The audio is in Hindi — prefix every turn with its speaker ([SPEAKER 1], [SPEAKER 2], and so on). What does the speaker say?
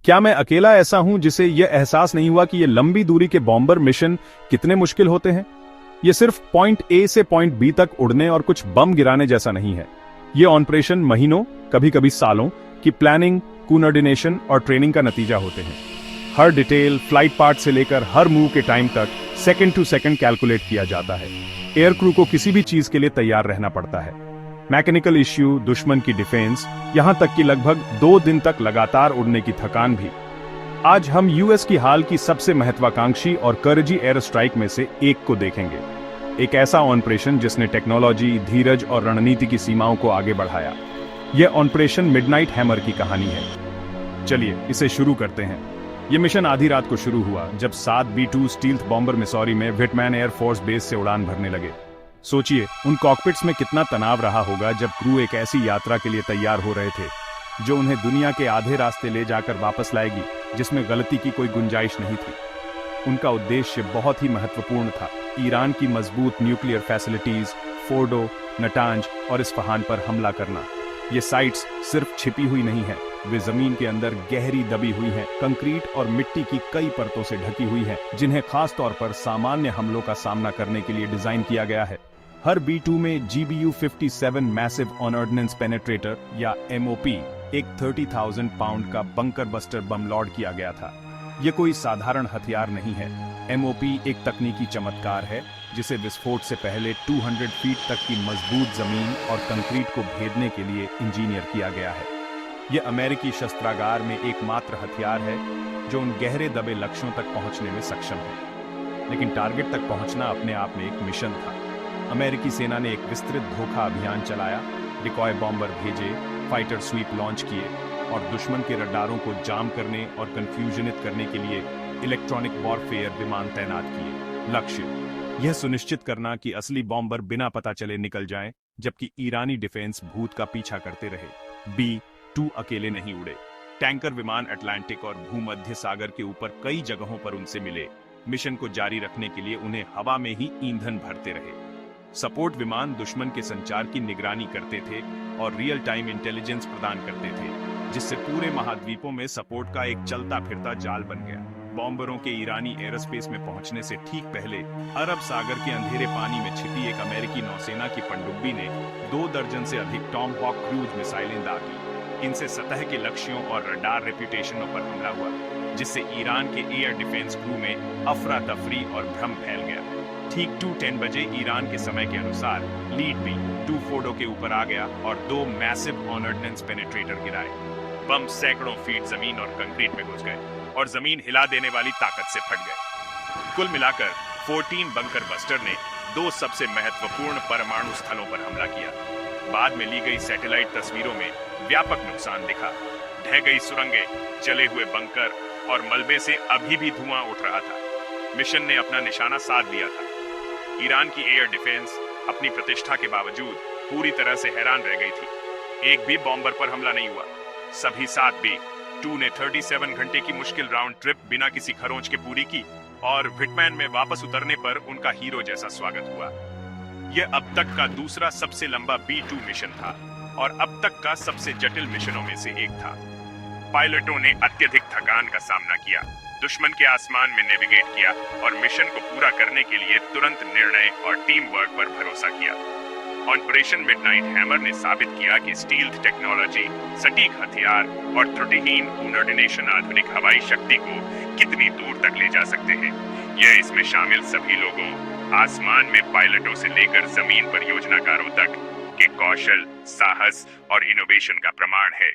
[SPEAKER 1] क्या मैं अकेला ऐसा हूं जिसे यह एहसास नहीं हुआ कि ये लंबी दूरी के बॉम्बर मिशन कितने मुश्किल होते हैं? ये सिर्फ पॉइंट ए से पॉइंट बी तक उड़ने और कुछ बम गिराने जैसा नहीं है। ये ऑपरेशन महीनों, कभी कभी सालों की प्लानिंग, कोऑर्डिनेशन और ट्रेनिंग का नतीजा होते हैं। हर डिटेल, फ्लाइट पार्ट से लेकर हर मूव के टाइम तक सेकंड टू सेकंड कैलकुलेट किया जाता है। एयर क्रू को किसी भी चीज के लिए तैयार रहना पड़ता है। मैकेनिकल इश्यू, दुश्मन की डिफेंस, यहां तक कि लगभग 2 दिन तक लगातार उड़ने की थकान भी। आज हम यूएस की हाल की सबसे महत्वाकांक्षी और करजी एयर स्ट्राइक में से एक को देखेंगे। एक ऐसा ऑपरेशन जिसने टेक्नोलॉजी, धीरज और रणनीति की सीमाओं को आगे बढ़ाया। यह ऑपरेशन मिडनाइट हैमर की कहानी है। चलिए इसे शुरू करते हैं। यह मिशन आधी रात को शुरू हुआ जब 7 B-2 स्टील्थ बॉम्बर मिसौरी में विटमैन एयरफोर्स बेस से उड़ान भरने लगे। सोचिए उन कॉकपिट्स में कितना तनाव रहा होगा जब क्रू एक ऐसी यात्रा के लिए तैयार हो रहे थे जो उन्हें दुनिया के आधे रास्ते ले जाकर वापस लाएगी, जिसमें गलती की कोई गुंजाइश नहीं थी। उनका उद्देश्य बहुत ही महत्वपूर्ण था। ईरान की मजबूत न्यूक्लियर फैसिलिटीज, फोर्डो, नटांज और इस्फहान पर हमला करना। ये साइट्स सिर्फ छिपी हुई नहीं है, वे जमीन के अंदर गहरी दबी हुई हैं, कंक्रीट और मिट्टी की कई परतों से ढकी हुई हैं, जिन्हें खास तौर पर सामान्य हमलों का सामना करने के लिए डिजाइन किया गया है। हर B-2 में GBU-57 मैसिव ऑर्डिनेंस पेनेट्रेटर या MOP, एक 30,000 पाउंड का बंकर बस्टर बम लोड किया गया था। यह कोई साधारण हथियार नहीं है। MOP एक तकनीकी चमत्कार है जिसे विस्फोट से पहले 200 फीट तक की मजबूत जमीन और कंक्रीट को भेदने के लिए इंजीनियर किया गया है। यह अमेरिकी शस्त्रागार में एकमात्र हथियार है जो उन गहरे दबे लक्ष्यों तक पहुंचने में सक्षम है। लेकिन टारगेट तक पहुंचना अपने आप में एक मिशन था। अमेरिकी सेना ने एक विस्तृत धोखा अभियान चलाया, डिकॉय बॉम्बर भेजे, फाइटर स्वीप लॉन्च किए और दुश्मन के रडारों को जाम करने और कंफ्यूजनित करने के लिए इलेक्ट्रॉनिक वॉरफेयर विमान तैनात किए। लक्ष्य यह सुनिश्चित करना कि असली बॉम्बर बिना पता चले निकल जाएं, जबकि ईरानी डिफेंस भूत का पीछा करते रहे। B-2 अकेले नहीं उड़े। टैंकर विमान अटलांटिक और भूमध्य सागर के ऊपर कई जगहों पर उनसे मिले। मिशन को जारी रखने के लिए उन्हें हवा में ही ईंधन भरते रहे। सपोर्ट विमान दुश्मन के संचार की निगरानी करते थे और रियल टाइम इंटेलिजेंस प्रदान करते थे, जिससे पूरे महाद्वीपों में सपोर्ट का एक चलता फिरता जाल बन गया। बॉम्बरों के ईरानी एयरस्पेस में पहुंचने से ठीक पहले अरब सागर के अंधेरे पानी में छिपी एक अमेरिकी नौसेना की पनडुब्बी ने 2 दर्जन से अधिक टॉम हॉक क्रूज मिसाइलें दागी। इनसे सतह के लक्ष्यों और रडार रेप्यूटेशनों पर हमला हुआ, जिससे ईरान के एयर डिफेंस क्रू में अफरा तफरी और भ्रम फैल गया। ठीक 2:10 बजे ईरान के समय के अनुसार लीड B-2 फोर्डो के ऊपर आ गया और 2 मैसिव ऑर्डिनेंस पेनेट्रेटर गिराए। बम सैकड़ों फीट जमीन और कंक्रीट में घुस गए और जमीन हिला देने वाली ताकत से फट गए। कुल मिलाकर 14 बंकर बस्टर ने 2 सबसे महत्वपूर्ण परमाणु स्थलों पर हमला किया। बाद में ली गई सैटेलाइट तस्वीरों में व्यापक नुकसान दिखा। ढह गई सुरंगें, जले हुए बंकर और मलबे से अभी भी धुआं उठ रहा था। मिशन ने अपना निशाना साध लिया था। ईरान की एयर डिफेंस अपनी प्रतिष्ठा के बावजूद पूरी तरह से हैरान रह गई थी। एक भी बॉम्बर पर हमला नहीं हुआ। सभी 7 B-2 ने 37 घंटे की मुश्किल राउंड ट्रिप बिना किसी खरोंच के पूरी की और विटमैन में वापस उतरने पर उनका हीरो जैसा स्वागत हुआ। यह अब तक का दूसरा सबसे लंबा B-2 मिशन था और अब तक का सबसे जटिल मिशनों में से एक था। पायलटों ने अत्यधिक थकान का सामना किया, दुश्मन के आसमान में नेविगेट किया और मिशन को पूरा करने के लिए तुरंत निर्णय और टीम वर्क पर भरोसा किया। ऑपरेशन मिडनाइट हैमर ने साबित किया कि स्टील्थ टेक्नोलॉजी, सटीक हथियार और त्रुटिहीन कोऑर्डिनेशन आधुनिक हवाई शक्ति को कितनी दूर तक ले जा सकते हैं। यह इसमें शामिल सभी लोगों, आसमान में पायलटों से लेकर जमीन पर योजनाकारों तक के कौशल, साहस और इनोवेशन का प्रमाण है।